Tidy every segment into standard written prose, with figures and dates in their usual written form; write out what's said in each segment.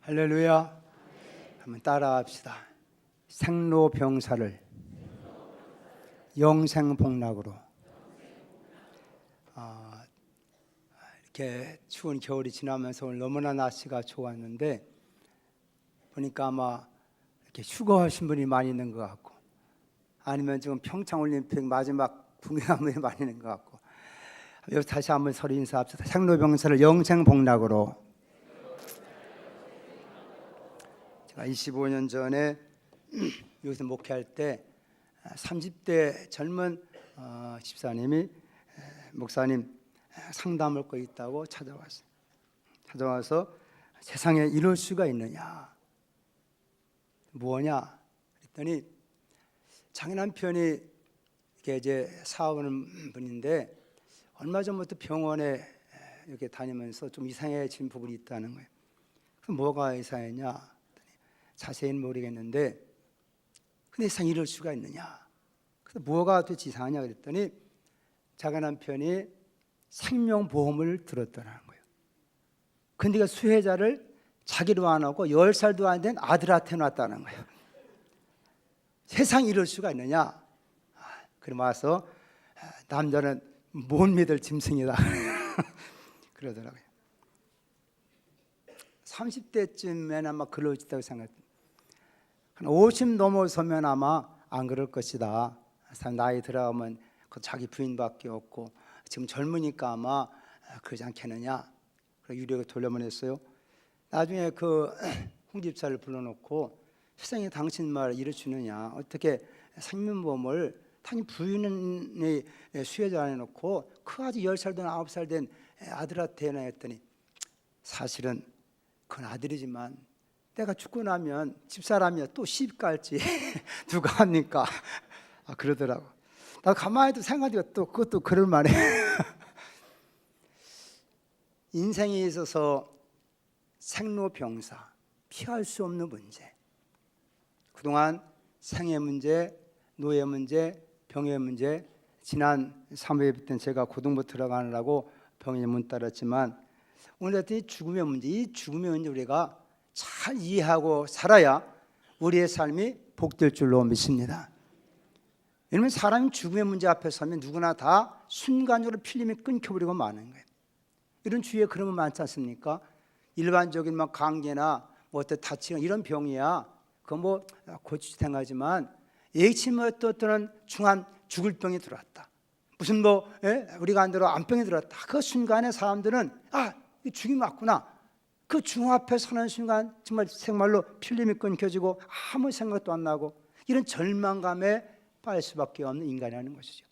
할렐루야. 한번 따라합시다. 생로병사를 영생복락으로. 이렇게 추운 겨울이 지나면서 오늘 너무나 날씨가 좋았는데 보니까 아마 이렇게 휴거하신 분이 많이 있는 것 같고, 아니면 지금 평창올림픽 마지막 궁금한 분이 많이 있는 것 같고, 여기서 다시 한번 서로 인사합시다. 생로병사를 영생복락으로. 제가 25년 전에 여기서 목회할 때 30대 젊은 집사님이 목사님 상담할 거 있다고 찾아왔어요. 찾아와서 세상에 이럴 수가 있느냐, 뭐냐 그랬더니 자기 남편이 이렇게 이제 사업하는 분인데 얼마 전부터 병원에 이렇게 다니면서 좀 이상해진 부분이 있다는 거예요. 그럼 뭐가 이상했냐? 자세히는 모르겠는데, 근데 세상에 이럴 수가 있느냐? 그래서 뭐가 도대체 이상하냐 그랬더니 자기 남편이 생명보험을 들었더라는 거예요. 근데 그 수혜자를 자기로 안 하고 10살도 안 된 아들한테 놨다는 거예요. 세상에 이럴 수가 있느냐? 그럼 와서 남자는 못 믿을 짐승이다 그러더라고요. 30대쯤엔 아마 그럴 수 있다고 생각합니다. 50 넘어서면 아마 안 그럴 것이다. 나이 들어가면 자기 부인밖에 없고 지금 젊으니까 아마 그러지 않겠느냐. 그래서 유력을 돌려보냈어요. 나중에 그 홍 집사를 불러놓고 세상에 당신 말 이럴 수 있느냐, 어떻게 생명보험을 당연히 부인의 수혜자 안에 놓고 그 아직 10살 된 9살 된 아들한테 했더니 사실은 그건 아들이지만 내가 죽고 나면 집사람이야 또 시집 갈지 누가 합니까? 그러더라고. 나 가만히 또 생각하니까 또 그것도 그럴 만해. 인생에 있어서 생로병사, 피할 수 없는 문제, 그동안 생의 문제, 노예 문제, 병의 문제, 지난 3회 때는 제가 고등부 들어가느라고 병에 못 따랐지만 오늘 같은 죽음의 문제, 이 죽음의 문제 우리가 잘 이해하고 살아야 우리의 삶이 복될 줄로 믿습니다. 왜냐하면 사람이 죽음의 문제 앞에 서면 누구나 다 순간적으로 필름이 끊겨버리고 마는 거예요. 이런 주위에 그런 분 많지 않습니까? 일반적인 막 감기나 뭐 어떤 다치거나 이런 병이야 그건 뭐 고칠 생각하지만 예기치 못했던 중한 죽을 병이 들어왔다, 무슨 뭐 우리가 안 들어 암병이 들어왔다. 그 순간에 사람들은 죽음이 왔구나. 그 중 앞에 서는 순간 정말 정말로 필름이 끊겨지고 아무 생각도 안 나고 이런 절망감에 빠질 수밖에 없는 인간이라는 것이죠.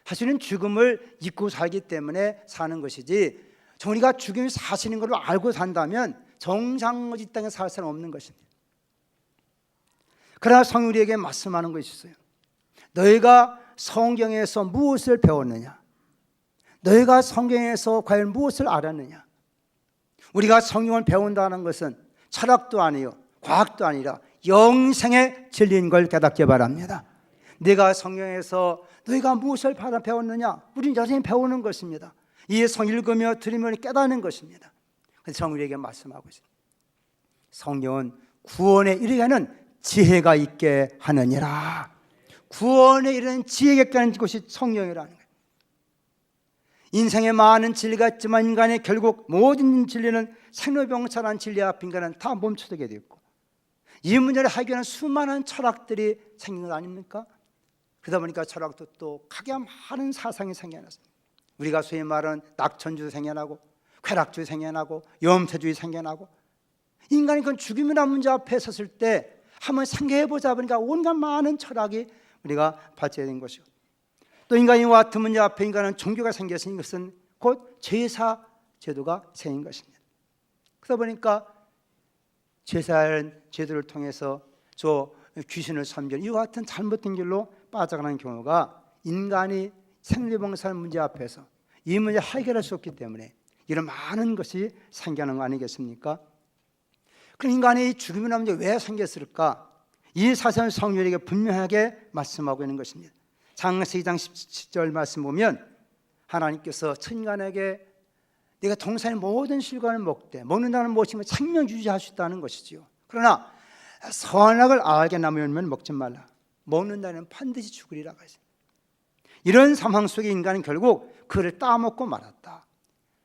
사실은 죽음을 잊고 살기 때문에 사는 것이지, 우리가 죽음이 사실인 걸로 알고 산다면 정상의 이 땅에 살 사람 없는 것입니다. 그러나 성경이 우리에게 말씀하는 것이 있어요. 너희가 성경에서 무엇을 배웠느냐? 너희가 성경에서 과연 무엇을 알았느냐? 우리가 성경을 배운다는 것은 철학도 아니요 과학도 아니라 영생의 진리인 걸 깨닫기 바랍니다. 네가 성경에서 너희가 무엇을 배웠느냐? 우리는 여전히 배우는 것입니다. 이 성 읽으며 들으며 깨닫는 것입니다. 그래서 성경이 우리에게 말씀하고 있습니다. 성경은 구원에 이르게 하는 지혜가 있게 하느니라. 구원에 이르는 지혜가 있게 하는 것이 성경이라는 거예요. 인생에 많은 진리가 있지만 인간의 결국 모든 진리는 생로병사라는 진리 앞에 인간은 다 멈춰들게 되었고, 이 문제를 해결하는 수많은 철학들이 생긴 것 아닙니까? 그러다 보니까 철학도 또 각야 많은 사상이 생겨났습니다. 우리가 소위 말하는 낙천주의 생겨나고 쾌락주의 생겨나고 염세주의 생겨나고, 인간이 그 죽음이라는 문제 앞에 섰을 때 한번 생각해보자 보니까 온갖 많은 철학이 우리가 발전된 것이고, 또 인간이 같은 문제 앞에 인간은 종교가 생겼으니 이것은 곧 제사 제도가 생긴 것입니다. 그러다 보니까 제사라는 제도를 통해서 저 귀신을 섬기는 이와 같은 잘못된 길로 빠져가는 경우가 인간이 생로병사 문제 앞에서 이 문제 해결할 수 없기 때문에 이런 많은 것이 생겨나는 거 아니겠습니까? 그럼 인간의 죽음이라는 문제 왜 생겼을까? 이 사실은 성경에게 분명하게 말씀하고 있는 것입니다. 창세기 2장 17절 말씀 보면 하나님께서 천간에게 네가 동산의 모든 실과를 먹되 먹는다는 무엇이면 생명유지할 수 있다는 것이지요. 그러나 선악을 알게 나무 열매는 먹지 말라. 먹는다는 반드시 죽으리라고 하죠. 이런 상황 속에 인간은 결국 그를 따먹고 말았다.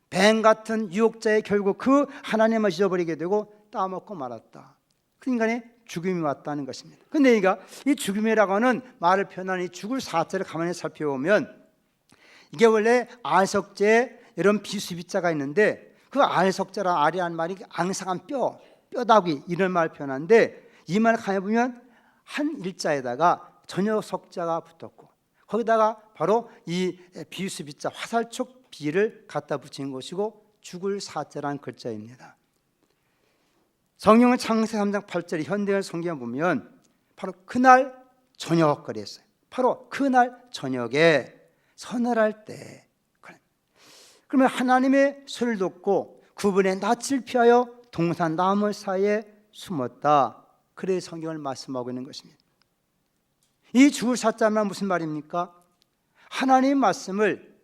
뱀 같은 유혹자의 결국 그 하나님을 잊어버리게 되고 따먹고 말았다. 그 인간의 죽음이 왔다는 것입니다. 그런데 이 죽음이라고 하는 말을 표현하는 이 죽을 사자를 가만히 살펴보면 이게 원래 알석자에 이런 비수비자가 있는데 그 알석자라 알이라는 말이 앙상한 뼈다귀 이런 말을 표현하는데 이 말을 가만히 보면 한 일자에다가 전역석자가 붙었고 거기다가 바로 이 비수비자 화살촉 비를 갖다 붙인 것이고 죽을 사자라는 글자입니다. 성경은 창세기 3장 8절에 현대의 성경을 보면 바로 그날 저녁 그랬어요. 바로 그날 저녁에 서늘할 때. 그러면 하나님의 소리를 듣고 그분의 낯을 피하여 동산 나무 사이에 숨었다. 그래 성경을 말씀하고 있는 것입니다. 이 죽을 사자는 무슨 말입니까? 하나님의 말씀을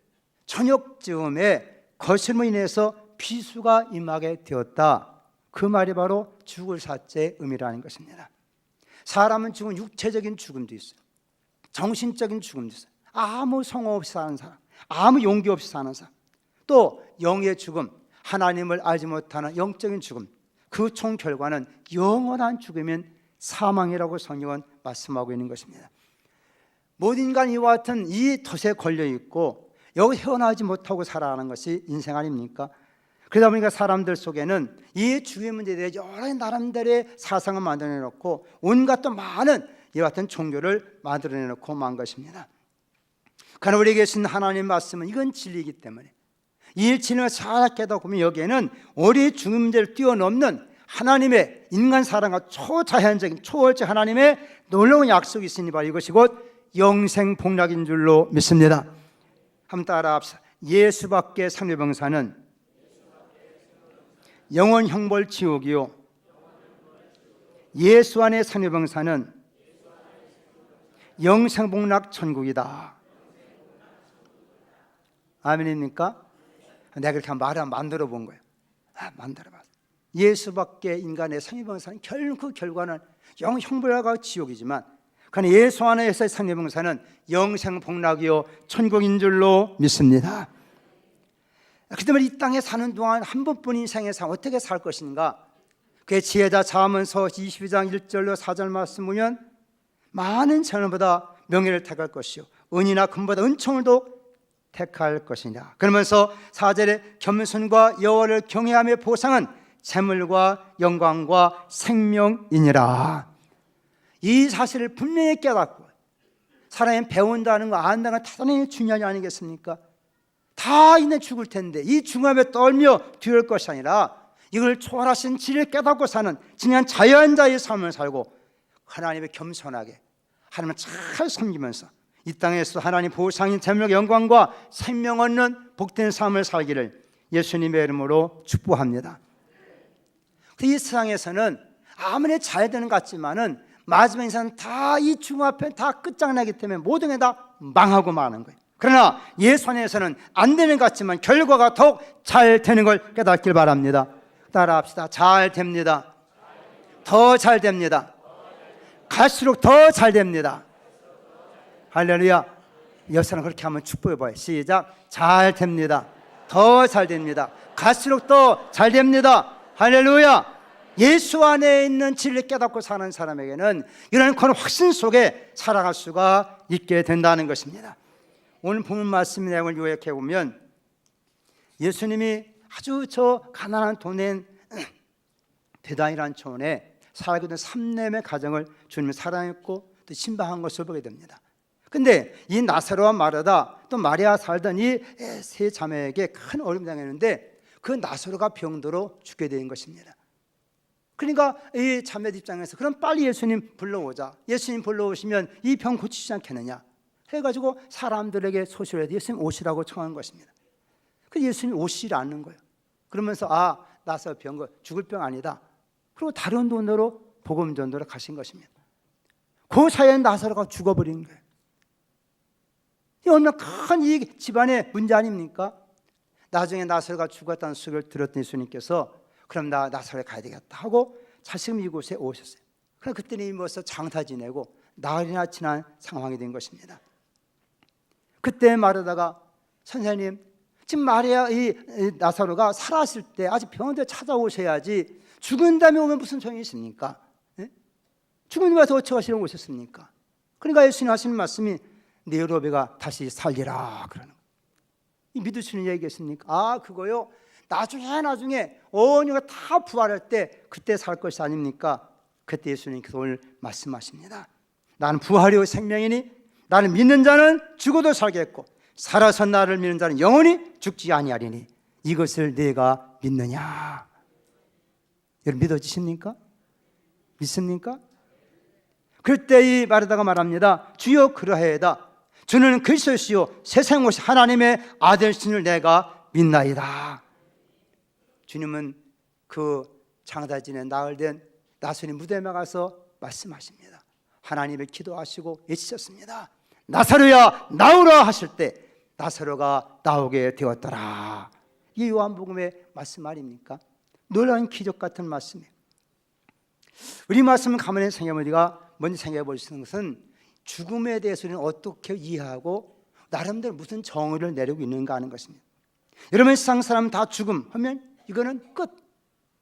저녁쯤에 거스름으로 인해서 비수가 임하게 되었다. 그 말이 바로 죽을 사자의 의미라는 것입니다. 사람은 죽은 육체적인 죽음도 있어요. 정신적인 죽음도 있어요. 아무 성호 없이 사는 사람, 아무 용기 없이 사는 사람, 또 영의 죽음, 하나님을 알지 못하는 영적인 죽음, 그 총 결과는 영원한 죽음인 사망이라고 성경은 말씀하고 있는 것입니다. 모든 인간이 이와 같은 이 덫에 걸려있고 여기 헤어나지 못하고 살아가는 것이 인생 아닙니까? 그러다 보니까 사람들 속에는 이 죽음의 문제에 대해 여러 나름대로의 사상을 만들어내놓고 온갖 또 많은 이와 같은 종교를 만들어내놓고 만 것입니다. 그러나 우리에게 계신 하나님의 말씀은 이건 진리이기 때문에 이 진리를 잘 깨닫고 여기에는 우리 죽음 문제를 뛰어넘는 하나님의 인간 사랑과 초자연적인 초월적 하나님의 놀라운 약속이 있으니 바로 이것이 곧 영생 복락인 줄로 믿습니다. 한번 따라합시다. 예수밖에 상류병사는 영원 형벌 지옥이요 예수 안에 상류병사는 영생 복락 천국이다. 아멘입니까? 내가 그렇게 말을 만들어 본 거예요. 만들어 봤어요. 예수밖에 인간의 상류병사는 결국 결과는 영원 형벌과 지옥이지만 그러나 예수 안에서의 상류병사는 영생 복락이요 천국인 줄로 믿습니다. 그 때문에 이 땅에 사는 동안 한 번뿐 인생에 어떻게 살 것인가? 그의 지혜자 잠언서 22장 1절로 4절 말씀 보면 많은 재물보다 명예를 택할 것이요 은이나 금보다 은총을 더 택할 것이냐. 그러면서 4절에 겸손과 여호와를 경외함의 보상은 재물과 영광과 생명이니라. 이 사실을 분명히 깨닫고 사람이 배운다는 거 안다는 거 대단히 중요한 게 아니겠습니까? 다 이내 죽을 텐데 이 중함에 떨며 뒤를 것이 아니라 이걸 초월하신 진리를 깨닫고 사는 진정한 자연자의 삶을 살고 하나님의 겸손하게 하나님을 잘 섬기면서 이 땅에서 하나님 보상인 재물과 영광과 생명 얻는 복된 삶을 살기를 예수님의 이름으로 축복합니다. 이 세상에서는 아무리 잘 되는 것 같지만은 마지막 인생은 다 이 죽음 앞에 다 끝장나기 때문에 모든 게 다 망하고 마는 거예요. 그러나 예수 안에서는 안 되는 것 같지만 결과가 더욱 잘 되는 걸 깨닫길 바랍니다. 따라합시다. 잘 됩니다. 더 잘 됩니다. 갈수록 더 잘 됩니다. 할렐루야. 여러분 그렇게 한번 축복해 봐요. 시작. 잘 됩니다. 더 잘 됩니다. 갈수록 더 잘 됩니다. 할렐루야. 예수 안에 있는 진리를 깨닫고 사는 사람에게는 이런 그런 확신 속에 살아갈 수가 있게 된다는 것입니다. 오늘 본문 말씀 내용을 요약해 보면 예수님이 아주 저 가난한 돈낸 대단이라는 초원에 살고 있는 3남의 가정을 주님이 사랑했고 또 신방한 것을 보게 됩니다. 근데 이 나사로와 마르다 또 마리아 살던 이 세 자매에게 큰 어려움이 당했는데 그 나사로가 병들어 죽게 된 것입니다. 그러니까 이 자매들 입장에서 그럼 빨리 예수님 불러오자. 예수님 불러오시면 이 병 고치지 않겠느냐 해가지고 사람들에게 소식을 해서 예수님 오시라고 청한 것입니다. 그래서 예수님 오시지 않는 거예요. 그러면서 나사로 병 죽을 병 아니다. 그리고 다른 돈으로 복음 전도로 가신 것입니다. 그 사이에 나사로가 죽어버린 거예요. 이 얼마나 큰 이 집안의 문제 아닙니까? 나중에 나사로가 죽었다는 소식을 들었던 예수님께서 그럼 나 나사로에 가야 되겠다 하고 자신은 이곳에 오셨어요. 그럼 그때는 이미 벌써 장사 지내고 나흘이나 지난 상황이 된 것입니다. 그때 마르다가 선생님, 지금 마리아 이 나사로가 살았을 때 아직 병원에 찾아오셔야지 죽은 다음에 오면 무슨 소용이 있습니까? 예? 죽은 다음에 어찌 하시려고 오셨습니까? 그러니까 예수님 하시는 말씀이 네 여러배가 다시 살리라 그러는 거예요. 이 믿을 수 있는 얘기겠습니까? 아, 그거요, 나중에 어머니가 다 부활할 때 그때 살 것이 아닙니까? 그때 예수님께서 오늘 말씀하십니다. 나는 부활이요 생명이니 나를 믿는 자는 죽어도 살겠고 살아서 나를 믿는 자는 영원히 죽지 아니하리니 이것을 내가 믿느냐? 여러분 믿어지십니까? 믿습니까? 그때 이 마르다가 말합니다. 주여 그러하여다. 주는 그리스도시요 세상 오신 하나님의 아들이심을 내가 믿나이다. 주님은 그 장사진에 나흘 된 나손이 무대에 가서 말씀하십니다. 하나님의 기도하시고 외치셨습니다. 나사로야 나오라 하실 때 나사로가 나오게 되었더라. 이 요한복음의 말씀 아닙니까? 놀라운 기적 같은 말씀이에요. 우리 말씀을 가만히 생각해보면 우리가 먼저 생각해 볼 수 있는 것은 죽음에 대해서는 어떻게 이해하고 나름대로 무슨 정의를 내리고 있는가 하는 것입니다. 여러분 세상 사람은 다 죽음 하면 이거는 끝,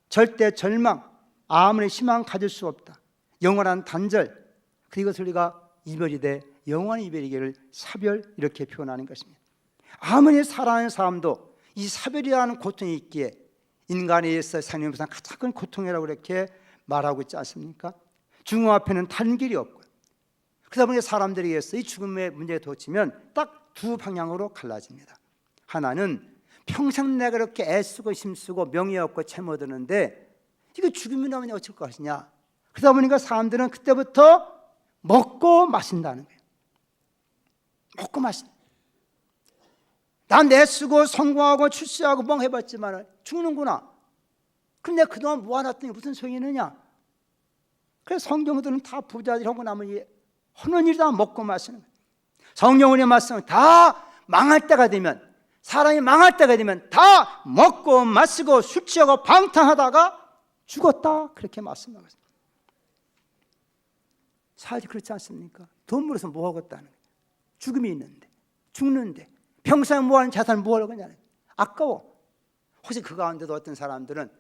절대 절망, 아무리 희망 가질 수 없다, 영원한 단절, 그것을 우리가 이별이 돼 영원한 이별이기를 사별 이렇게 표현하는 것입니다. 아무리 사랑하는 사람도 이 사별이라는 고통이 있기에 인간에 의해서 생명상 가장 큰 고통이라고 이렇게 말하고 있지 않습니까? 죽음 앞에는 다른 길이 없고요. 그러다 보니 사람들에 의해서 이 죽음의 문제가 닥치면 딱 두 방향으로 갈라집니다. 하나는 평생 내가 그렇게 애쓰고 힘쓰고 명예 얻고 채워드는데 이거 죽음이 나면 어쩔 것이냐. 그러다 보니까 사람들은 그때부터 먹고 마신다는 거예요. 먹고 마신다. 난 애쓰고 성공하고 출세하고 뭐 해봤지만 죽는구나. 그럼 내가 그동안 모아놨더니 무슨 소용이 있느냐. 그래서 성경들은 다 부자들 하고 나면 하는 일이 다 먹고 마시는 거예요. 성경의 말씀은 다 망할 때가 되면, 사람이 망할 때가 되면 다 먹고 마시고 술 취하고 방탕하다가 죽었다 그렇게 말씀하고 있습니다. 사실 그렇지 않습니까? 돈 벌어서 뭐 하겠다는 거예요. 죽음이 있는데, 죽는데 평생 뭐하는 자산을 뭐 하려고 하냐는 거예요. 아까워. 혹시 그 가운데도 어떤 사람들은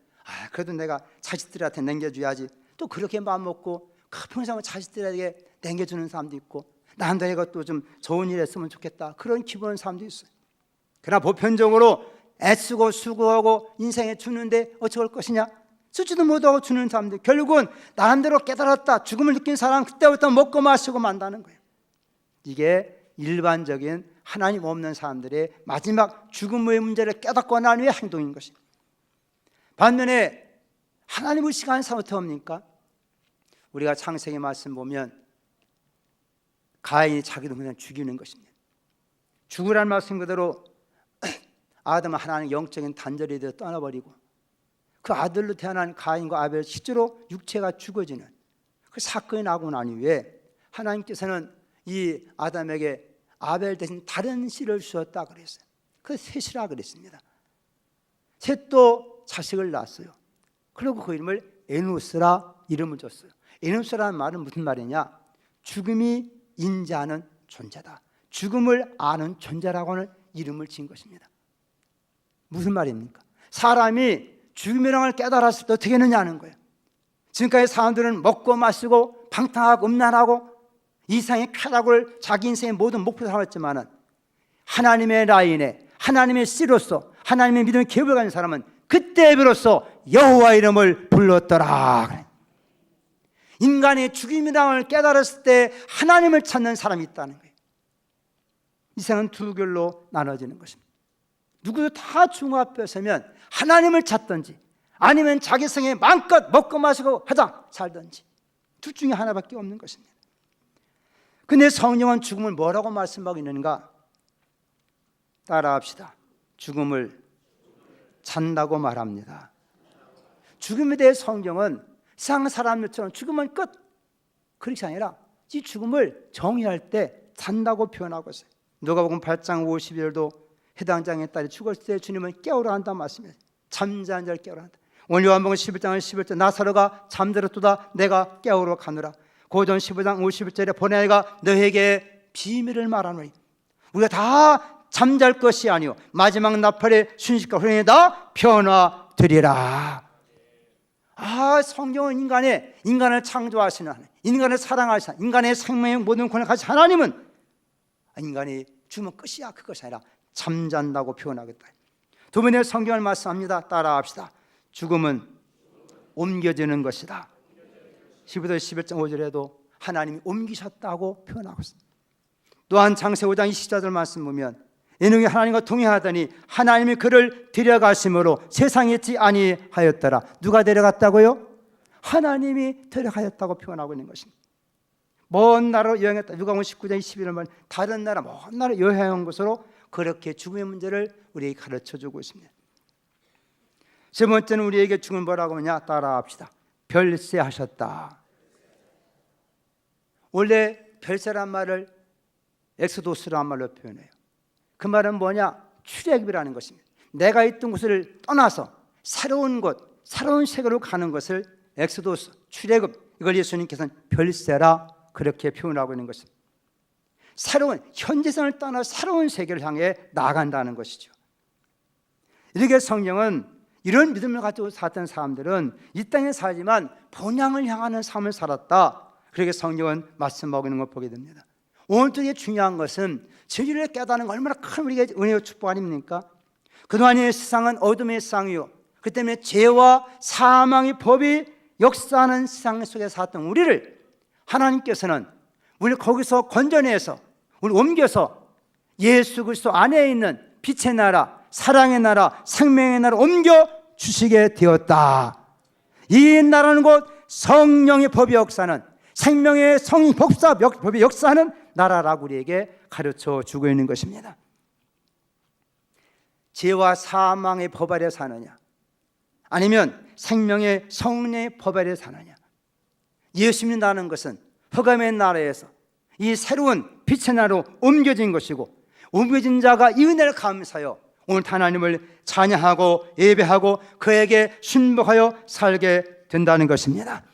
그래도 내가 자식들한테 남겨줘야지, 또 그렇게 마음먹고 평생 자식들에게 남겨주는 사람도 있고, 나한테 이것도 좀 좋은 일 했으면 좋겠다 그런 기분의 사람도 있어요. 그러나 보편적으로 애쓰고 수고하고 인생에 주는데 어쩔 것이냐, 쓰지도 못하고 주는 사람들, 결국은 나름대로 깨달았다 죽음을 느낀 사람 그때부터 먹고 마시고 만다는 거예요. 이게 일반적인 하나님 없는 사람들의 마지막 죽음의 문제를 깨닫고 난 후의 행동인 것입니다. 반면에 하나님 의식하는 사람은 어떻게 합니까? 우리가 창세기 말씀 보면 가인이 자기도 그냥 죽이는 것입니다. 죽으라는 말씀 그대로 아담은 하나님 영적인 단절이 되어 떠나버리고 그 아들로 태어난 가인과 아벨 실제로 육체가 죽어지는 그 사건이 나고 난 이후에 하나님께서는 이 아담에게 아벨 대신 다른 씨를 주었다 그랬어요. 그 셋이라 그랬습니다. 셋도 자식을 낳았어요. 그리고 그 이름을 에노스라 이름을 줬어요. 에노스라는 말은 무슨 말이냐? 죽음이 인지하는 존재다. 죽음을 아는 존재라고 하는 이름을 지은 것입니다. 무슨 말입니까? 사람이 죽음이라는 걸 깨달았을 때 어떻게 했느냐는 거예요. 지금까지 사람들은 먹고 마시고 방탕하고 음란하고 이상의 쾌락을 자기 인생의 모든 목표로 삼았지만 하나님의 라인에 하나님의 씨로서 하나님의 믿음의 계급을 가진 사람은 그때 비로소 여호와 이름을 불렀더라. 인간의 죽음이라는 걸 깨달았을 때 하나님을 찾는 사람이 있다는 거예요. 이생은 두 결로 나눠지는 것입니다. 누구도 다 죽음 앞에 서면 하나님을 찾든지 아니면 자기 생에 마음껏 먹고 마시고 하자 살든지 둘 중에 하나밖에 없는 것입니다. 근데 성령은 죽음을 뭐라고 말씀하고 있는가? 따라합시다. 죽음을 잔다고 말합니다. 죽음에 대해 성경은 세상 사람들처럼 죽으면 끝 그렇게 아니라 이 죽음을 정의할 때 잔다고 표현하고 있어요. 누가복음 8장 51절도 해당 장의 딸이 죽었을 때 주님은 깨우라 한다는 말씀이에요. 잠자는 자를 깨우라 한다. 오늘 요한복음 11장 11절 나사로가 잠들었도다 내가 깨우러 가노라. 고전 15장 51절에 보내 내가 너에게 비밀을 말하노니 우리가 다 잠잘 것이 아니오 마지막 나팔의 순식과 후에 다 변화되리라. 성경은 인간을 창조하시는 하나님, 인간을 사랑하시는 하나님, 인간의 생명의 모든 권을 가진 하나님은 인간이 죽으면 끝이야 그것이 아니라 잠잔다고 표현하겠다. 두 번의 성경을 말씀합니다. 따라합시다. 죽음은 옮겨지는 것이다. 12절 11장 5절에도 하나님이 옮기셨다고 표현하고 있습니다. 또한 장세 5장 20절 말씀 보면 에녹이 하나님과 동행하더니 하나님이 그를 데려가심으로 세상에 있지 아니하였더라. 누가 데려갔다고요? 하나님이 데려가셨다고 표현하고 있는 것입니다. 먼 나라로 여행했다. 누가복음 19장 21절만 다른 나라 먼 나라 여행한 것으로 그렇게 죽음의 문제를 우리에게 가르쳐주고 있습니다. 세 번째는 우리에게 죽음을 뭐라고 하냐? 따라합시다. 별세하셨다. 원래 별세란 말을 엑소도스라는 말로 표현해요. 그 말은 뭐냐? 출애굽이라는 것입니다. 내가 있던 곳을 떠나서 새로운 곳, 새로운 세계로 가는 것을 엑소도스, 출애굽, 이걸 예수님께서는 별세라 그렇게 표현하고 있는 것입니다. 새로운 현재성을 떠나 새로운 세계를 향해 나아간다는 것이죠. 이렇게 성경은 이런 믿음을 가지고 살았던 사람들은 이 땅에 살지만 본향을 향하는 삶을 살았다. 그렇게 성경은 말씀하고 있는 걸 보게 됩니다. 오늘 되게 중요한 것은 진리를 깨닫는 건 얼마나 큰 우리에게 은혜와 축복 아닙니까? 그동안의 세상은 어둠의 세상이요, 그 때문에 죄와 사망의 법이 역사하는 세상 속에 살았던 우리를 하나님께서는 우리를 거기서 건져내서 우리를 옮겨서 예수 그리스도 안에 있는 빛의 나라, 사랑의 나라, 생명의 나라 옮겨 주시게 되었다. 이 나라는 곧 성령의 법의 역사는, 생명의 성령 법의 역사하는 나라라고 우리에게 가르쳐 주고 있는 것입니다. 죄와 사망의 법 아래 사느냐, 아니면 생명의 성령의 법 아래 사느냐. 예수 믿는다는 것은 흑암의 나라에서 이 새로운 빛의 나라로 옮겨진 것이고, 옮겨진 자가 이 은혜를 감사하여 오늘 하나님을 찬양하고 예배하고 그에게 순복하여 살게 된다는 것입니다.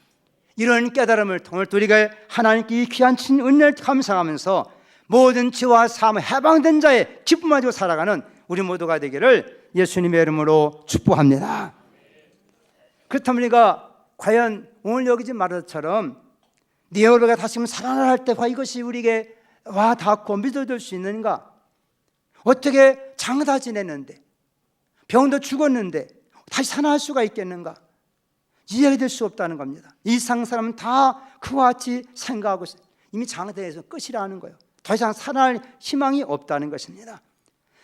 이런 깨달음을 통해 우리가 하나님께 이 귀한 친 은혜를 감사하면서 모든 죄와 사망 해방된 자의 기쁨 가지고 살아가는 우리 모두가 되기를 예수님의 이름으로 축복합니다. 그렇다면 우리가 과연 오늘 여기 지금 말한 것처럼 네 얼굴가 다시 살아날 때 이것이 우리에게 와 닿고 믿어질 수 있는가? 어떻게 장사 지냈는데, 병도 죽었는데 다시 살아날 수가 있겠는가? 이해될 수 없다는 겁니다. 이 세상 사람은 다 그와 같이 생각하고 있어요. 이미 장사에서 끝이라는 거예요. 더 이상 살아날 희망이 없다는 것입니다.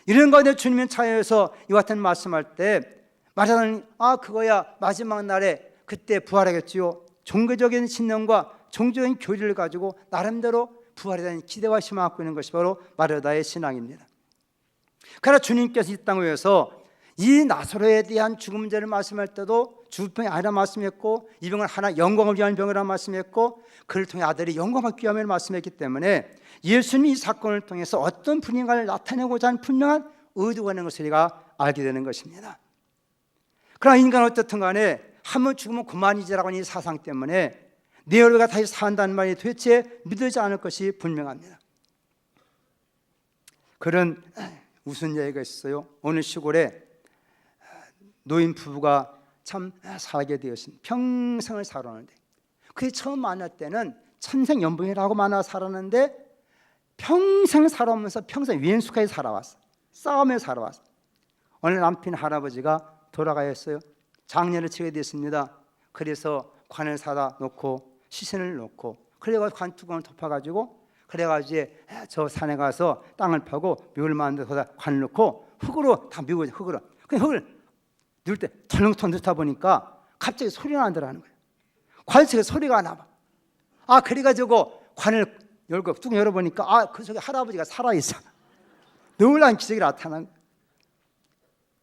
이런 가운데 주님의 차에서 이 같은 말씀할 때 말하는 그거야 마지막 날에 그때 부활하겠지요. 종교적인 신념과 종교적인 교리를 가지고 나름대로 부활에 대한 기대와 희망을 갖고 있는 것이 바로 마르다의 신앙입니다. 그러나 주님께서 이 땅에 오셔서 이 나사로에 대한 죽음 문제를 말씀할 때도 죽음병이 아니라 말씀했고, 이 병은 하나 영광을 위한 병이라 말씀했고, 그를 통해 아들이 영광을 받기 위함을 말씀했기 때문에 예수님이 이 사건을 통해서 어떤 분인가를 나타내고자 하는 분명한 의도가 있는 것을 우리가 알게 되는 것입니다. 그러나 인간은 어떻든 간에 한번 죽으면 그만이지라고 하는 이 사상 때문에 내 얼굴가 다시 산다는 말이 도대체 믿어지지 않을 것이 분명합니다. 그런 무슨 얘기가 있어요. 어느 시골에 노인 부부가 참 살게 되었습니다. 평생을 살았는데, 그게 처음 만날 때는 천생연분이라고 만나 살았는데 평생 살아오면서 평생 위엔숙하게 살아왔어. 싸움에 살아왔어. 어느 남편 할아버지가 돌아가셨어요. 장례를 치게 됐습니다. 그래서 관을 사다 놓고 시신을 놓고, 그래가지고 관뚜껑을 덮어가지고, 그래가지고 저 산에 가서 땅을 파고 묘를 만들어서 관을 넣고 흙으로 다 묘고, 흙으로. 그 흙을 넣을 때 덜렁덜렁 넣다 보니까 갑자기 소리가 나더라는 거예요. 관석에 소리가 나봐. 그래가지고 관을 열고 뚝 열어보니까 그 속에 할아버지가 살아있어. 놀라운 기적이 나타난 거예요.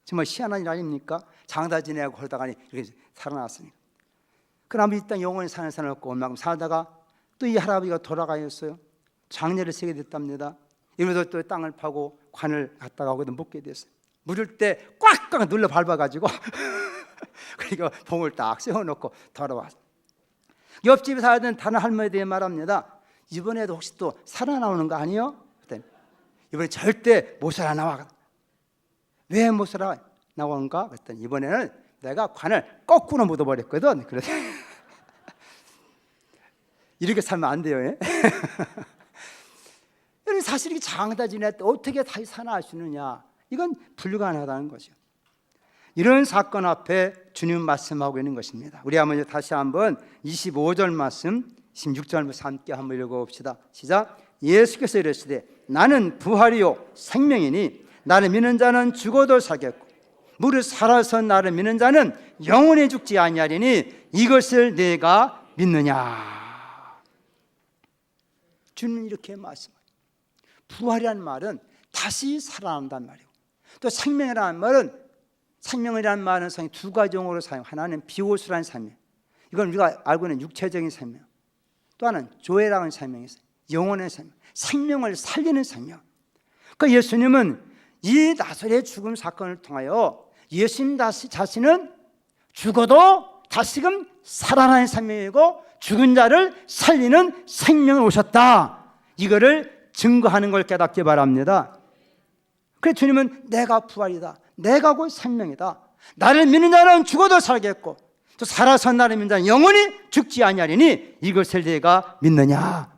정말 희한한 일 아닙니까? 장사 지내고 그러다가니 이렇게 살아났으니까. 그럼 일단 영원히 사는 사람을 없고 얼마큼 살다가 또 이 할아버지가 돌아가셨어요. 장례를 치게 됐답니다. 이러면서 또 땅을 파고 관을 갖다가 거기다 묻게 됐어요. 물을 때 꽉꽉 눌러 밟아가지고 그러니까 봉을 딱 세워놓고 돌아왔어요. 옆집에 살던 다른 할머니들이 말합니다. 이번에도 혹시 또 살아나오는 거 아니요? 그랬더니 이번에 절대 못 살아나와. 왜 못 살아나오는가? 그랬더니 이번에는 내가 관을 거꾸로 묻어버렸거든. 그래서 이렇게 살면 안 돼요. 예? 사실 이게 장다 지낼 때 어떻게 다시 살아날 수 있느냐? 이건 불가능하다는 거죠. 이런 사건 앞에 주님 말씀하고 있는 것입니다. 우리 한번 다시 한번 25절 말씀 16절 말씀 함께 한번 읽어봅시다. 시작. 예수께서 이르시되 나는 부활이요 생명이니 나를 믿는 자는 죽어도 살겠고 무릇 살아서 나를 믿는 자는 영원히 죽지 아니하리니 이것을 내가 믿느냐. 주님은 이렇게 말씀합니다. 부활이라는 말은 다시 살아난다는 말이고 또 생명이라는 말은 성이 두 가지 용어로 사용. 하나는 비오스라는 생명, 이건 우리가 알고 있는 육체적인 생명, 또 하나는 조회라는 생명이 있어요. 영혼의 생명, 생명을 살리는 생명. 그러니까 예수님은 이 나사렛의 죽음 사건을 통하여 예수님 자신은 죽어도 다시금 살아나는 생명이고 죽은 자를 살리는 생명을 오셨다, 이거를 증거하는 걸 깨닫기 바랍니다. 그래서 주님은 내가 부활이다, 내가 곧 생명이다, 나를 믿는 자는 죽어도 살겠고 또 살아서 나를 믿는 자는 영원히 죽지 아니하리니 이것을 내가 믿느냐.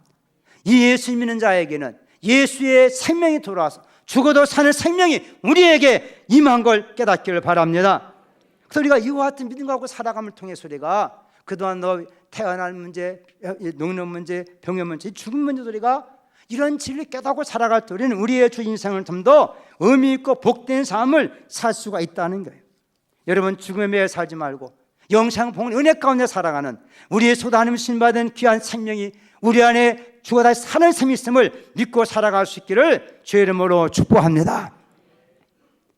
이 예수 믿는 자에게는 예수의 생명이 돌아와서 죽어도 사는 생명이 우리에게 임한 걸 깨닫기를 바랍니다. 그래서 우리가 이와 같은 믿음과 하고 살아감을 통해서 우리가 그동안 너 태어날 문제, 농는 문제, 병의 문제, 죽은 문제도 우리가 이런 진리를 깨닫고 살아갈 때 우리는 우리의 주 인생을 좀 더 의미 있고 복된 삶을 살 수가 있다는 거예요. 여러분, 죽음에 매여 살지 말고 영생복은 은혜 가운데 살아가는 우리의 소도 하나님 신받은 귀한 생명이 우리 안에 죽어 다시 사는 셈이 있음을 믿고 살아갈 수 있기를 주의 이름으로 축복합니다.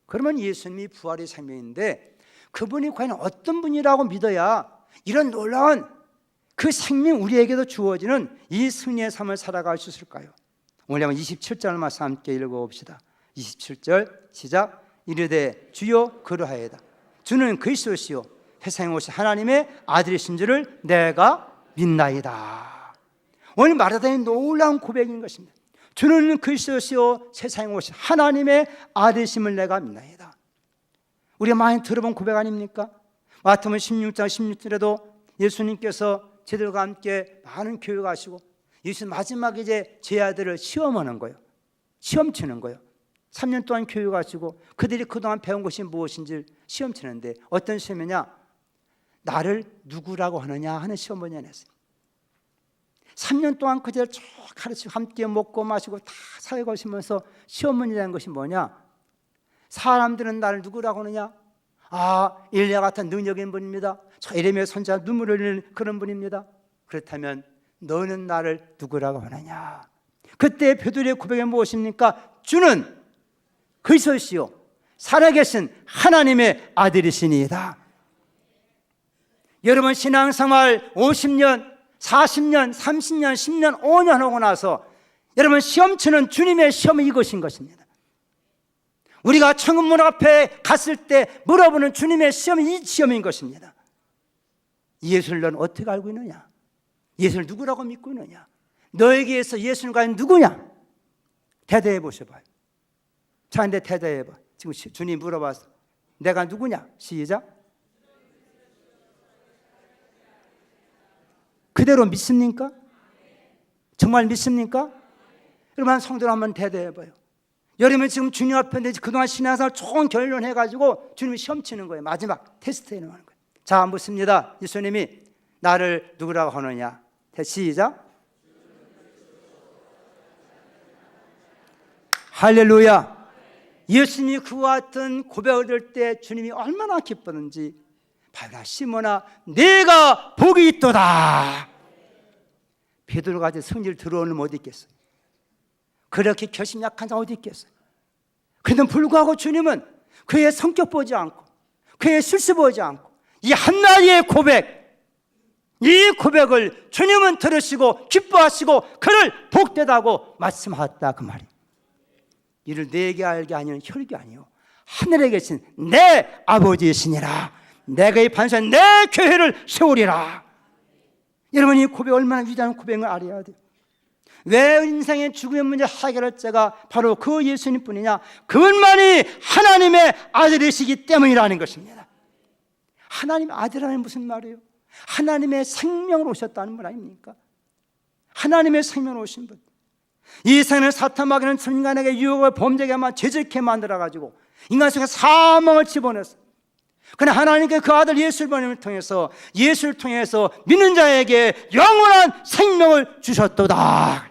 그러면 예수님이 부활의 생명인데 그분이 과연 어떤 분이라고 믿어야 이런 놀라운 그 생명 우리에게도 주어지는 이 승리의 삶을 살아갈 수 있을까요? 오늘 한번 27절 말씀 함께 읽어봅시다. 27절 시작. 이르되 주여 그러하여다. 주는 그리스도시요 세상에 오신 하나님의 아들이신 줄을 내가 믿나이다. 오늘 말하다니 놀라운 고백인 것입니다. 주는 그리스도시요 세상에 오신 하나님의 아들이심을 내가 믿나이다. 우리가 많이 들어본 고백 아닙니까? 마태복음 16장 16절에도 예수님께서 제들과 함께 많은 교육하시고 예수 마지막에 이제 제 아들을 시험하는 거예요. 시험 치는 거예요. 3년 동안 교육하시고 그들이 그동안 배운 것이 무엇인지 시험 치는데 어떤 시험이냐? 나를 누구라고 하느냐 하는 시험을 냈어요. 3년 동안 그들을 쭉 가르치고 함께 먹고 마시고 다 살고시면서 시험 문제라는 것이 뭐냐? 사람들은 나를 누구라고 하느냐? 엘리야 같은 능력인 분입니다. 저 에레미야 선지자 눈물을 흘리는 그런 분입니다. 그렇다면 너는 나를 누구라고 하느냐? 그때 베드로의 고백이 무엇입니까? 주는 그리스도시요 살아계신 하나님의 아들이시니이다. 여러분, 신앙생활 50년, 40년, 30년, 10년, 5년 하고 나서 여러분 시험치는 주님의 시험이 이것인 것입니다. 우리가 천국문 앞에 갔을 때 물어보는 주님의 시험이 이 시험인 것입니다. 예수를 너는 어떻게 알고 있느냐? 예수를 누구라고 믿고 있느냐? 너에게서 예수는 과연 누구냐? 대답해 보셔봐요. 자, 근데 대답해봐. 지금 주님 물어봤어. 내가 누구냐? 시작. 그대로 믿습니까? 정말 믿습니까? 여러분, 성도를 한번 대답해봐요. 여러분 지금 주님 앞에 그동안 신앙생활 좋은 결론해가지고 주님이 시험 치는 거예요. 마지막 테스트해 놓는 거예요. 자, 묻습니다. 예수님이 나를 누구라고 하느냐? 시작. 할렐루야. 예수님이 그와 같은 고백을 들 때 주님이 얼마나 기뻤는지. 바라 시몬아, 내가 복이 있도다. 베드로가 성질 들어오는 놈 어디 있겠어요? 그렇게 결심 약한 자 어디 있겠어요? 그런데 불구하고 주님은 그의 성격 보지 않고 그의 실수 보지 않고 이 한마디의 고백, 이 고백을 주님은 들으시고 기뻐하시고 그를 복되다고 말씀하셨다, 그 말이에요. 이를 내게 알게 하는 혈기 아니요 하늘에 계신 내 아버지이시니라. 내가 이 반석 내 교회를 세우리라. 여러분, 이 고백 얼마나 위대한 고백을 알아야 돼요. 왜 인생의 죽음의 문제 해결할 자가 바로 그 예수님 뿐이냐? 그분만이 하나님의 아들이시기 때문이라는 것입니다. 하나님의 아들이라는 무슨 말이에요? 하나님의 생명으로 오셨다는 분 아닙니까? 하나님의 생명으로 오신 분. 이 세상은 사탄마귀는 인간에게 유혹을 범죄하게만 죄짓게 만들어가지고 인간 속에 사망을 집어넣었어요. 그러나 하나님께 그 아들 예수를 통해서 믿는 자에게 영원한 생명을 주셨도다.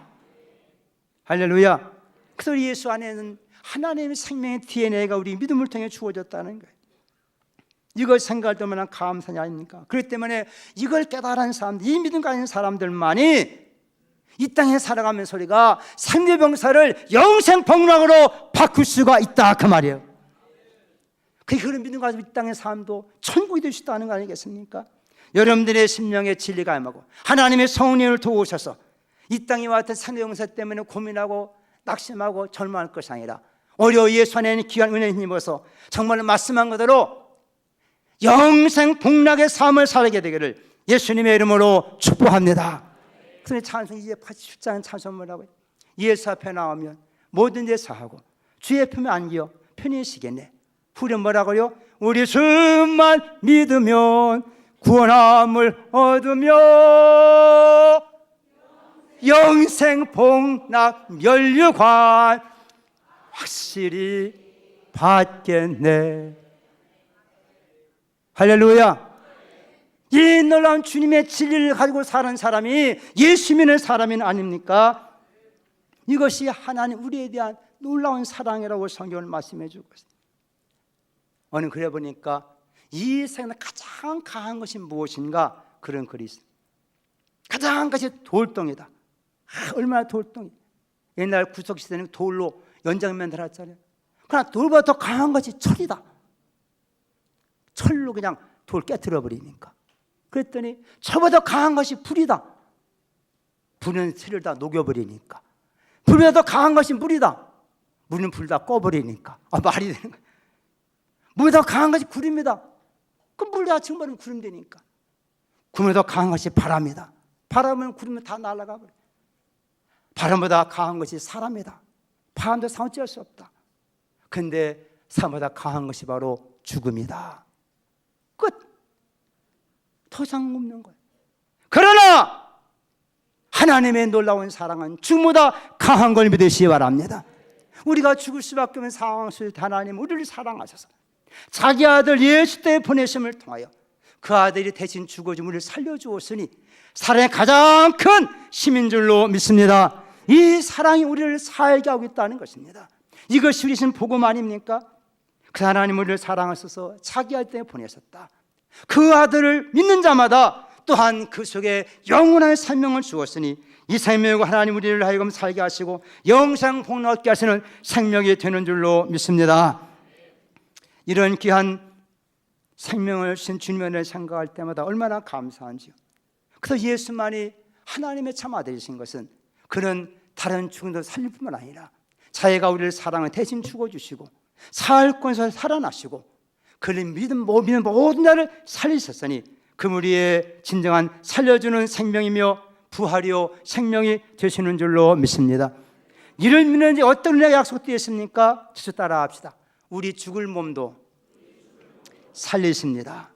할렐루야. 그래서 예수 안에는 하나님의 생명의 DNA가 우리 믿음을 통해 주어졌다는 거예요. 이걸 생각할 때 얼마나 감사냐 아닙니까? 그렇기 때문에 이걸 깨달은 사람들, 이 믿음 가진 사람들만이 이 땅에 살아가면서 우리가 생대병사를 영생복락으로 바꿀 수가 있다 그 말이에요. 그런 믿음 가지고 이 땅의 삶도 천국이 될 수 있다는 거 아니겠습니까? 여러분들의 심령의 진리가 임하고 하나님의 성령을 도우셔서 이 땅에 왔던 생대병사 때문에 고민하고 낙심하고 절망할 것이 아니라 오히려 예수 안에 있는 귀한 은혜에 힘입어서 정말 말씀한 그대로 영생복락의 삶을 살게 되기를 예수님의 이름으로 축복합니다. 그래서 찬송 이제 87장 찬송문이라고 해요. 예수 앞에 나오면 뭐든지 사하고 주의 품에 안겨 편히 쉬겠네. 후렴 뭐라고요? 우리 주만 믿으면 구원함을 얻으며 영생복락 면류관 확실히 받겠네. 할렐루야. 이 놀라운 주님의 진리를 가지고 사는 사람이 예수 믿는 사람이 아닙니까? 이것이 하나님 우리에 대한 놀라운 사랑이라고 성경을 말씀해 주고 있습니다. 오늘 그래 보니까 이 세상에 가장 강한 것이 무엇인가? 그런 글이 있습니다. 가장 것이 돌덩이다. 얼마나 돌덩이. 옛날 구석시대는 돌로 연장면 달았잖아요. 그러나 돌보다 더 강한 것이 철이다. 철로 그냥 돌 깨트려 버리니까. 그랬더니 저보다 강한 것이 불이다. 불은 철을 다 녹여버리니까. 불보다 더 강한 것이 물이다. 물은 불 다 꺼버리니까. 말이 되는 거예요. 물보다 더 강한 것이 구름이다. 그럼 물 다 증발하면 구름 되니까. 구름보다 더 강한 것이 바람이다. 바람은 구름은 다 날아가 버려. 바람보다 강한 것이 사람이다. 바람도 상처할 수 없다. 근데 사람보다 강한 것이 바로 죽음이다. 끝. 더 이상 없는 거예요. 그러나 하나님의 놀라운 사랑은 죽음보다 강한 걸 믿으시기 바랍니다. 우리가 죽을 수밖에 없는 상황 속에 하나님 우리를 사랑하셔서 자기 아들 예수 때 보내심을 통하여 그 아들이 대신 죽어주 우리를 살려주었으니 사랑의 가장 큰 힘인 줄로 믿습니다. 이 사랑이 우리를 살게 하고 있다는 것입니다. 이것이 우리 신 복음 아닙니까? 그 하나님 우리를 사랑하셔서 자기 아들 때 보내셨다. 그 아들을 믿는 자마다 또한 그 속에 영원한 생명을 주었으니 이 생명과 하나님 우리를 하여금 살게 하시고 영생복락 얻게 하시는 생명이 되는 줄로 믿습니다. 이런 귀한 생명을 주신 주님을 생각할 때마다 얼마나 감사한지요. 그래서 예수만이 하나님의 참 아들이신 것은 그는 다른 죽음도 살릴 뿐만 아니라 자기가 우리를 사랑을 대신 죽어주시고 사흘권에서 살아나시고 그를 믿는 모든 자를 살리셨으니 그 우리의 진정한 살려주는 생명이며 부활이요 생명이 되시는 줄로 믿습니다. 이를 믿는지 어떤 은혜가 약속되었습니까? 주저 따라 합시다. 우리 죽을 몸도 살리십니다.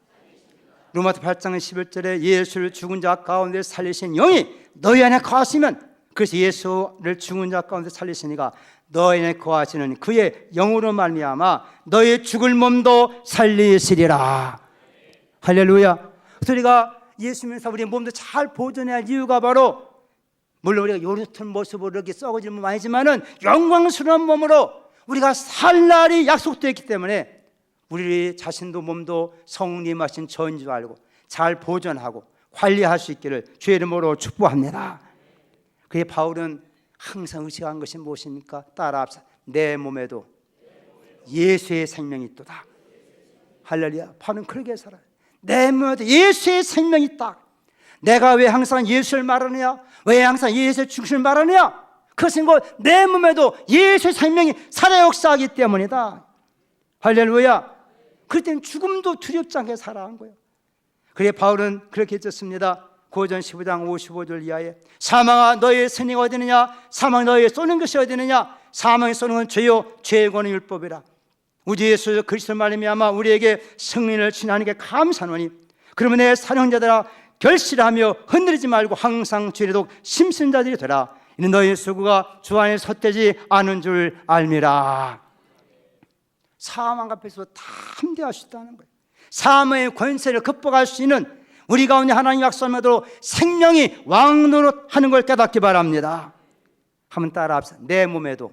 로마서 8장 11절에 예수를 죽은 자 가운데 살리신 영이 너희 안에 거하시면, 그래서 예수를 죽은 자 가운데 살리시니까 너희 안에 거하시는 그의 영으로 말미암아 너희 죽을 몸도 살리시리라. 할렐루야. 그래서 우리가 예수 믿는 사람 우리 몸도 잘 보존해야 할 이유가 바로, 물론 우리가 요렇던 모습으로 이렇게 썩어질 몸 아니지만은 영광스러운 몸으로 우리가 살 날이 약속되었기 때문에 우리 자신도 몸도 성령님 하신 저인 줄 알고 잘 보존하고 관리할 수 있기를 주의 이름으로 축복합니다. 그의 바울은 항상 의식한 것이 무엇입니까? 따라합시다. 내 몸에도 예수의 생명이 있도다. 할렐루야. 바울은 그렇게 살아요. 내 몸에도 예수의 생명이 있다. 내가 왜 항상 예수를 말하느냐? 왜 항상 예수의 죽으심을 말하느냐? 그것은 곧 내 몸에도 예수의 생명이 살아 역사하기 때문이다. 할렐루야. 그럴 때는 죽음도 두렵지 않게 살아간 거예요. 그래 바울은 그렇게 했었습니다. 고전 15장 55절 이하에 사망아 너의 선의가 어디느냐, 사망 너의 쏘는 것이 어디느냐, 사망이 쏘는 건 죄요 죄의 권은 율법이라. 우리 예수 그리스도 말미암아 우리에게 승리를 주신 하나님께 감사하노니 그러면 내 사랑자들아 결실하며 흔들리지 말고 항상 주의로독 심슨 자들이 되라. 이는 너희 수고가 주 안에 헛되지 않은 줄 알미라. 사망 앞에서 다 함대할 수 있다는 거예요. 사망의 권세를 극복할 수 있는 우리 가운데 하나님 약속함으로 생명이 왕노릇하는 걸 깨닫기 바랍니다. 한번 따라합시다. 내 몸에도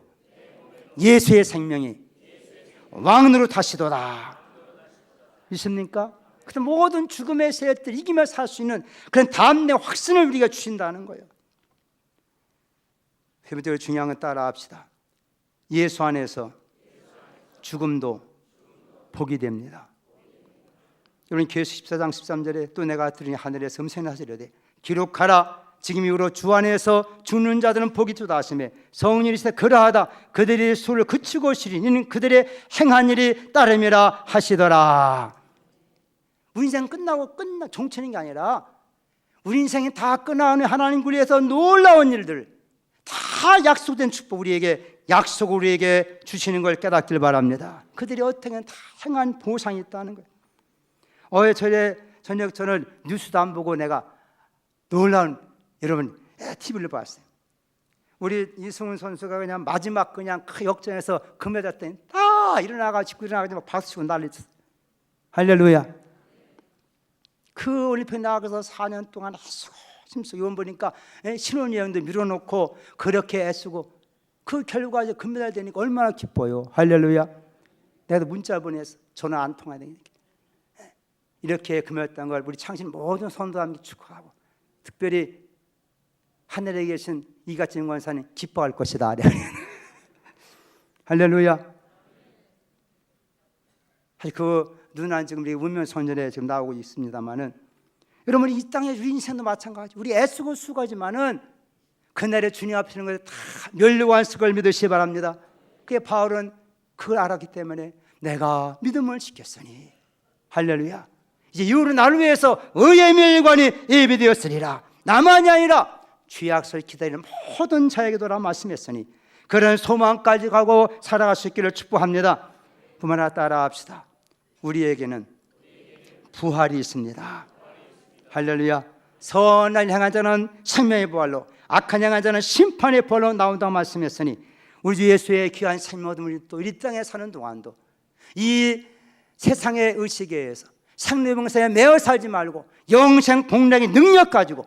예수의 생명이 왕노릇하시도다. 믿습니까? 그래서 모든 죽음의 세력들 이기며 살 수 있는 그런 담대 확신을 우리가 주신다는 거예요. 여러분들 중요한 건 따라합시다. 예수 안에서 죽음도 복이 됩니다. 여러분 계시 14장 13절에 또 내가 들으니 하늘에서 음성이 하시려되 기록하라. 지금 이후로 주 안에서 죽는 자들은 복이 주다 하시매 성령이 있어 그러하다. 그들의 수를 그치고 오시리. 이는 그들의 행한 일이 따름이라 하시더라. 우리 인생 끝나고 종치는 게 아니라 우리 인생이 다 끝나는 하나님 구리에서 놀라운 일들 다 약속된 축복 우리에게 약속을 우리에게 주시는 걸 깨닫길 바랍니다. 그들이 어떻게 다 행한 보상이 있다는 거예요. 어제 저녁 저는 뉴스도 안 보고 내가 놀라운 여러분 TV를 봤어요. 우리 이승훈 선수가 그냥 마지막 그냥 그 역전에서 금메달 때 다 일어나가지고 막 박수치고 난리쳤어요. 할렐루야. 그 올림픽 나가서 4년 동안 애쓰고 힘쓰고 이번 보니까 신혼여행도 미뤄놓고 그렇게 애쓰고 그 결과 이제 금메달 되니까 얼마나 기뻐요. 할렐루야. 내가 문자 보내서 전화 안 통하니까 이렇게 금메달했던 걸 우리 창신 모든 선도함이 축하하고 특별히 하늘에 계신 이가진 권사님 기뻐할 것이다. 할렐루야. 그 누나는 지금 우리 운명선전에 지금 나오고 있습니다만은 여러분 이 땅에 우리 인생도 마찬가지. 우리 애쓰고 수고하지만은 그날에 주님 앞에 있는 것을 다 멸류관 쓸 걸 믿으시기 바랍니다. 그게 바울은 그걸 알았기 때문에 내가 믿음을 지켰으니 할렐루야. 이제 이후로 나를 위해서 의의 멸관이 예비되었으리라. 나만이 아니라 주의 약속을 기다리는 모든 자에게도라 말씀했으니 그런 소망까지 가고 살아갈 수 있기를 축복합니다. 그만 하나 따라합시다. 우리에게는 부활이 있습니다. 할렐루야. 선을 향한 자는 생명의 부활로 악한 향한 자는 심판의 부활로 나온다고 말씀했으니 우리 주 예수의 귀한 생명을 또 이 땅에 사는 동안도 이 세상의 의식에 의해서 생로병사에 매어 살지 말고 영생 복락의 능력 가지고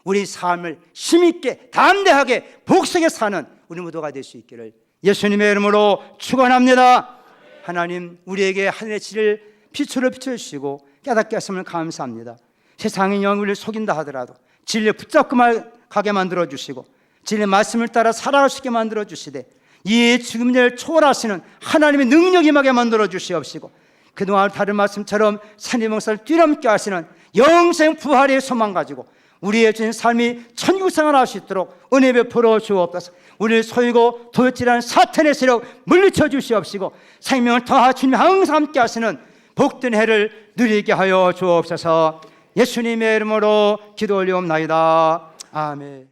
우리 삶을 힘있게 담대하게 복되게 사는 우리 모두가 될 수 있기를 예수님의 이름으로 축원합니다. 하나님 우리에게 하늘의 질을 빛으로 비춰주시고 깨닫게 하심을 감사합니다. 세상의 영을 속인다 하더라도 진리를 붙잡고 가게 만들어주시고 진리의 말씀을 따라 살아갈 수 있게 만들어주시되 이 죽음을 초월하시는 하나님의 능력이 임하게 만들어주시옵시고 그동안 다른 말씀처럼 산리봉사를 뛰어넘게 하시는 영생 부활의 소망 가지고 우리의 주신 삶이 천국생활 할 수 있도록 은혜 베풀어 주옵소서. 우리를 소이고 도둑질하는 사탄의 세력 물리쳐 주시옵시고 생명을 더하 주님 항상 함께 하시는 복된 해를 누리게 하여 주옵소서. 예수님의 이름으로 기도 올리옵나이다. 아멘.